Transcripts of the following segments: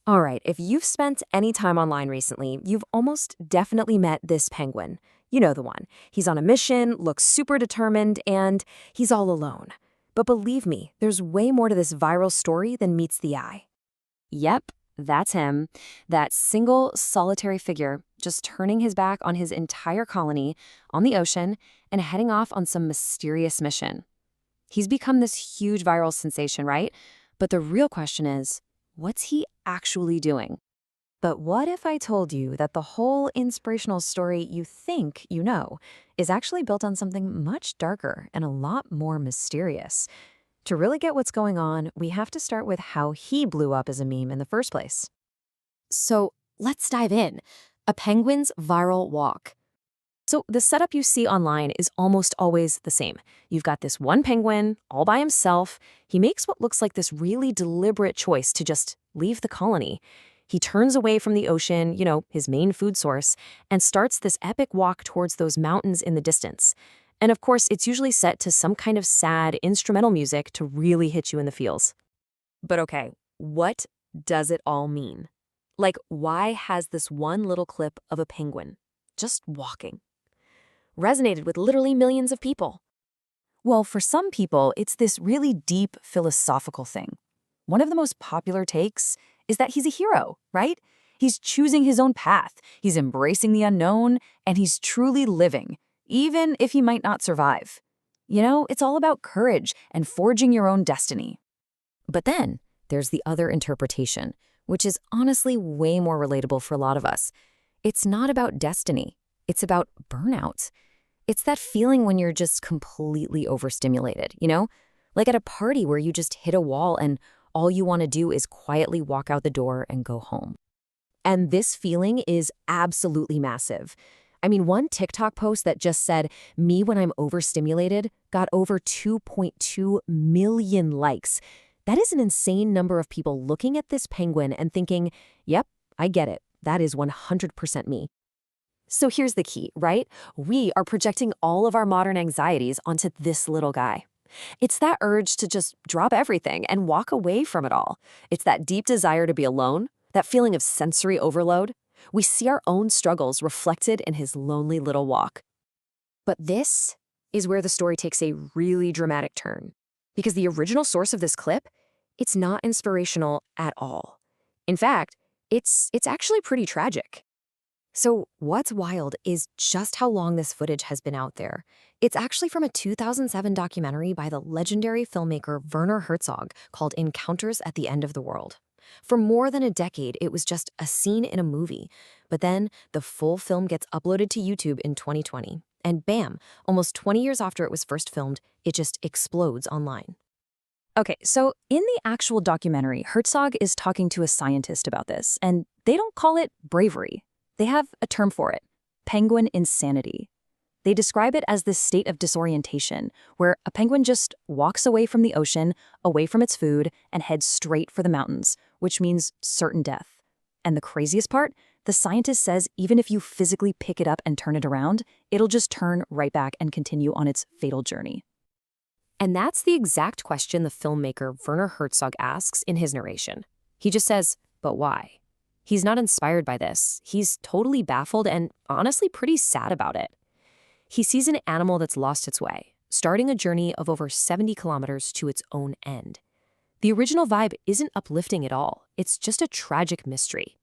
All right, if you've spent any time online recently, you've almost definitely met this penguin. You know the one. He's on a mission, looks super determined, and he's all alone. But believe me, there's way more to this viral story than meets the eye. Yep, that's him. That single, solitary figure just turning his back on his entire colony, on the ocean, and heading off on some mysterious mission. He's become this huge viral sensation, right? But the real question is, what's he actually doing? But what if I told you that the whole inspirational story you think you know is actually built on something much darker and a lot more mysterious? To really get what's going on, we have to start with how he blew up as a meme in the first place. So let's dive in. A penguin's viral walk. So the setup you see online is almost always the same. You've got this one penguin all by himself. He makes what looks like this really deliberate choice to just leave the colony. He turns away from the ocean, his main food source, and starts this epic walk towards those mountains in the distance. And of course, it's usually set to some kind of sad instrumental music to really hit you in the feels. But okay, what does it all mean? Like, why has this one little clip of a penguin just walking resonated with literally millions of people? Well, for some people, it's this really deep philosophical thing. One of the most popular takes is that he's a hero, right? He's choosing his own path, he's embracing the unknown, and he's truly living, even if he might not survive. It's all about courage and forging your own destiny. But then there's the other interpretation, which is honestly way more relatable for a lot of us. It's not about destiny. It's about burnout. It's that feeling when you're just completely overstimulated, Like at a party where you just hit a wall and all you want to do is quietly walk out the door and go home. And this feeling is absolutely massive. I mean, one TikTok post that just said, "Me when I'm overstimulated," got over 2.2 million likes. That is an insane number of people looking at this penguin and thinking, yep, I get it. That is 100% me. So here's the key, right? We are projecting all of our modern anxieties onto this little guy. It's that urge to just drop everything and walk away from it all. It's that deep desire to be alone, that feeling of sensory overload. We see our own struggles reflected in his lonely little walk. But this is where the story takes a really dramatic turn. Because the original source of this clip, it's not inspirational at all. In fact, it's actually pretty tragic. So what's wild is just how long this footage has been out there. It's actually from a 2007 documentary by the legendary filmmaker Werner Herzog called Encounters at the End of the World. For more than a decade, it was just a scene in a movie. But then the full film gets uploaded to YouTube in 2020. And bam, almost 20 years after it was first filmed, it just explodes online. Okay, so in the actual documentary, Herzog is talking to a scientist about this, and they don't call it bravery. They have a term for it: penguin insanity. They describe it as this state of disorientation, where a penguin just walks away from the ocean, away from its food, and heads straight for the mountains, which means certain death. And the craziest part? The scientist says even if you physically pick it up and turn it around, it'll just turn right back and continue on its fatal journey. And that's the exact question the filmmaker Werner Herzog asks in his narration. He just says, but why? He's not inspired by this. He's totally baffled and honestly pretty sad about it. He sees an animal that's lost its way, starting a journey of over 70 kilometers to its own end. The original vibe isn't uplifting at all. It's just a tragic mystery.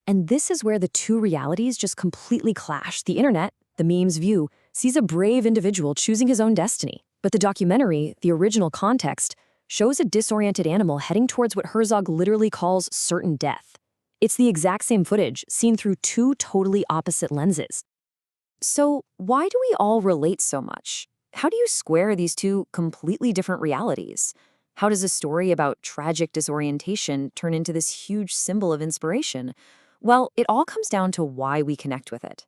And this is where the two realities just completely clash. The internet, the meme's view, sees a brave individual choosing his own destiny. But the documentary, the original context, shows a disoriented animal heading towards what Herzog literally calls certain death. It's the exact same footage, seen through two totally opposite lenses. So why do we all relate so much? How do you square these two completely different realities? How does a story about tragic disorientation turn into this huge symbol of inspiration? Well, it all comes down to why we connect with it.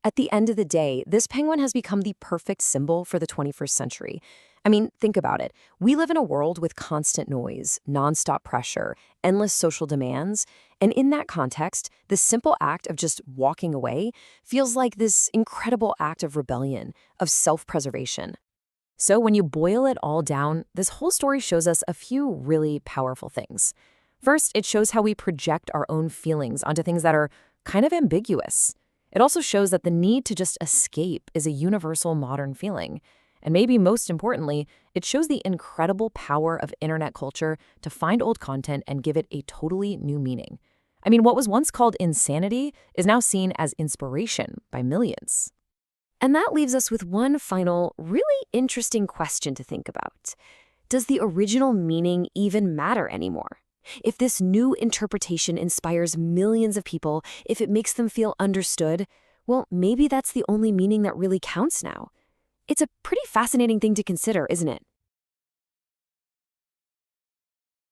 At the end of the day, this penguin has become the perfect symbol for the 21st century. I mean, think about it. We live in a world with constant noise, nonstop pressure, endless social demands, and in that context, the simple act of just walking away feels like this incredible act of rebellion, of self-preservation. So when you boil it all down, this whole story shows us a few really powerful things. First, it shows how we project our own feelings onto things that are kind of ambiguous. It also shows that the need to just escape is a universal modern feeling. And maybe most importantly, it shows the incredible power of internet culture to find old content and give it a totally new meaning. I mean, what was once called insanity is now seen as inspiration by millions. And that leaves us with one final, really interesting question to think about. Does the original meaning even matter anymore? If this new interpretation inspires millions of people, if it makes them feel understood, well, maybe that's the only meaning that really counts now. It's a pretty fascinating thing to consider, isn't it?